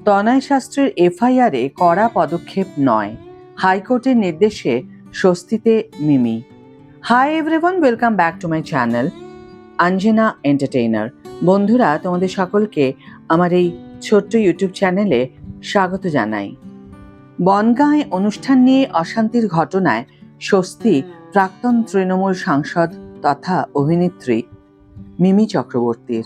তনয় শাস্ত্রীর এফআইআরে কড়া পদক্ষেপ নয়, হাইকোর্টের নির্দেশে স্বস্তিতে Mimi. Hi everyone, welcome back to my channel Anjana entertainer. বন্ধুরা, তোমাদের সকলকে আমার এই ছোট্ট ইউটিউব চ্যানেলে স্বাগত জানাই। বনগাঁয়ে অনুষ্ঠান নিয়ে অশান্তির ঘটনায় স্বস্তি প্রাক্তন তৃণমূল সাংসদ তথা অভিনেত্রী মিমি চক্রবর্তীর।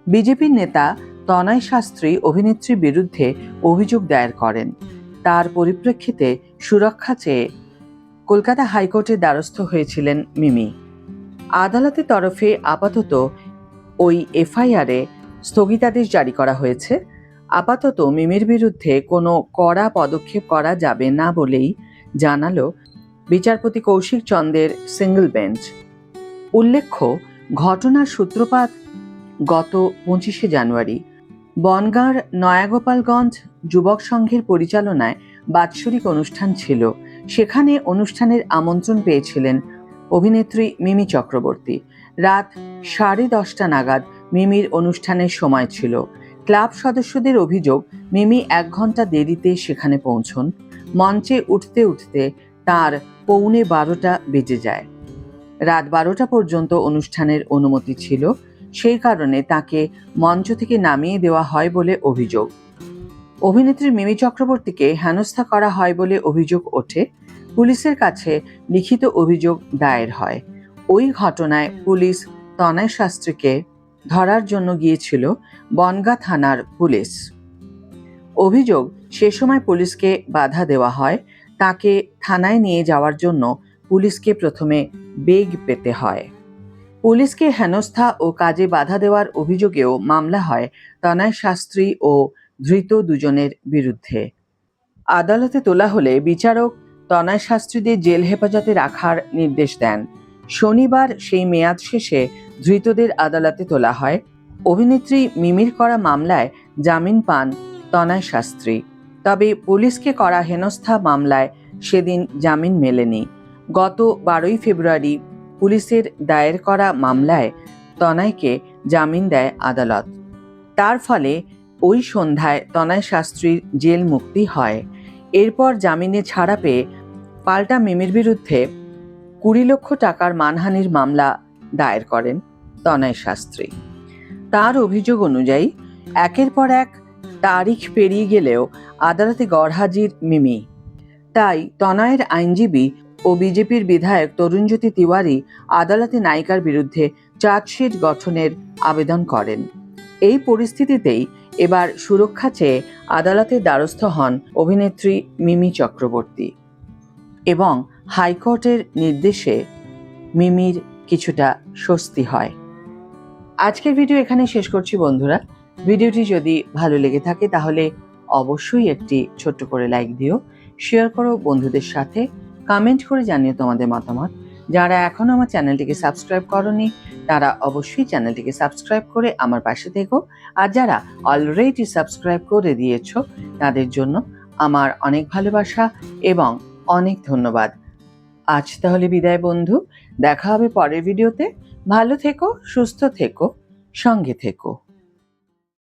বিজেপির নেতা তনয় শাস্ত্রী অভিনেত্রীর বিরুদ্ধে অভিযোগ দায়ের করেন। তার পরিপ্রেক্ষিতে সুরক্ষা চেয়ে কলকাতা হাইকোর্টের দ্বারস্থ হয়েছিলেন মিমি। আদালতের তরফে আপাতত ওই এফআইআরে স্থগিতাদেশ জারি করা হয়েছে। আপাতত মিমির বিরুদ্ধে কোনো কড়া পদক্ষেপ করা যাবে না বলেই জানালো বিচারপতি কৌশিক চন্দের সিঙ্গল বেঞ্চ। উল্লেখ্য, ঘটনার সূত্রপাত গত 25শে জানুয়ারি বনগাঁর নয়াগোপালগঞ্জ যুবক সংঘের পরিচালনায় বাৎসরিক অনুষ্ঠান ছিল। সেখানে অনুষ্ঠানের আমন্ত্রণ পেয়েছিলেন অভিনেত্রী মিমি চক্রবর্তী। রাত 10:30 নাগাদ মিমির অনুষ্ঠানের সময় ছিল। ক্লাব সদস্যদের অভিযোগ, মিমি 1 ঘন্টা দেরিতে সেখানে পৌঁছন। মঞ্চে উঠতে উঠতে তার 11:15 বেজে যায়। রাত 12টা পর্যন্ত অনুষ্ঠানের অনুমতি ছিল, সেই কারণে তাকে মঞ্চ থেকে নামিয়ে দেওয়া হয় বলে অভিযোগ। অভিনেত্রী মিমি চক্রবর্তীকে হেনস্থা করা হয় বলে অভিযোগ ওঠে। পুলিশের কাছে লিখিত অভিযোগ দায়ের হয়। ওই ঘটনায় পুলিশ তনয় শাস্ত্রীকে ধরার জন্য গিয়েছিল বনগাঁ থানার পুলিশ। অভিযোগ, সে সময় পুলিশকে বাধা দেওয়া হয়। তাকে থানায় নিয়ে যাওয়ার জন্য পুলিশকে প্রথমে বেগ পেতে হয়। পুলিশকে হেনস্থা ও কাজে বাধা দেওয়ার অভিযোগেও মামলা হয় তনয় শাস্ত্রী ও ধৃত দুজনের বিরুদ্ধে। আদালতে তোলা হলে বিচারক তনয় শাস্ত্রীদের জেল হেফাজতে রাখার নির্দেশ দেন। শনিবার সেই মেয়াদ শেষে ধৃতদের আদালতে তোলা হয়। অভিনেত্রী মিমির করা মামলায় জামিন পান তনয় শাস্ত্রী। তবে পুলিশকে করা হেনস্থা মামলায় সেদিন জামিন মেলেনি। গত 12ই ফেব্রুয়ারি পুলিশের দায়ের করা মামলায় তনয়কে জামিন দেয় আদালত। তার ফলে ওই সন্ধ্যায় তনয় শাস্ত্রীর জেল মুক্তি হয়। এরপর জামিনে ছাড়া পেয়ে পাল্টা মিমির বিরুদ্ধে 20 লক্ষ টাকার মানহানির মামলা দায়ের করেন তনয় শাস্ত্রী। তার অভিযোগ অনুযায়ী একের পর এক তারিখ পেরিয়ে গেলেও আদালতে গড়হাজির মিমি। তাই তনয়ের আইনজীবী ও বিজেপির বিধায়ক তরুণজ্যোতি তিওয়ারি আদালতে নায়িকার বিরুদ্ধে চার্জশিট গঠনের আবেদন করেন। এই পরিস্থিতিতেই এবার সুরক্ষা চেয়ে আদালতের দ্বারস্থ হন অভিনেত্রী মিমি চক্রবর্তী এবং হাইকোর্টের নির্দেশে মিমির কিছুটা স্বস্তি হয়। আজকের ভিডিও এখানে শেষ করছি বন্ধুরা। ভিডিওটি যদি ভালো লেগে থাকে তাহলে অবশ্যই একটি ছোট্ট করে লাইক দিও, শেয়ার করো বন্ধুদের সাথে, কমেন্ট করে জানিও তোমাদের মতামত। যারা এখনো আমার চ্যানেলটিকে সাবস্ক্রাইব করনি তারা অবশ্যই চ্যানেলটিকে সাবস্ক্রাইব করে আমার পাশে থেকো। আর যারা অলরেডি সাবস্ক্রাইব করে দিয়েছো তাদের জন্য আমার অনেক ভালোবাসা এবং অনেক ধন্যবাদ। আজ তাহলে বিদায় বন্ধু, দেখা হবে পরের ভিডিওতে। ভালো থেকো, সুস্থ থেকো, সঙ্গে থেকো।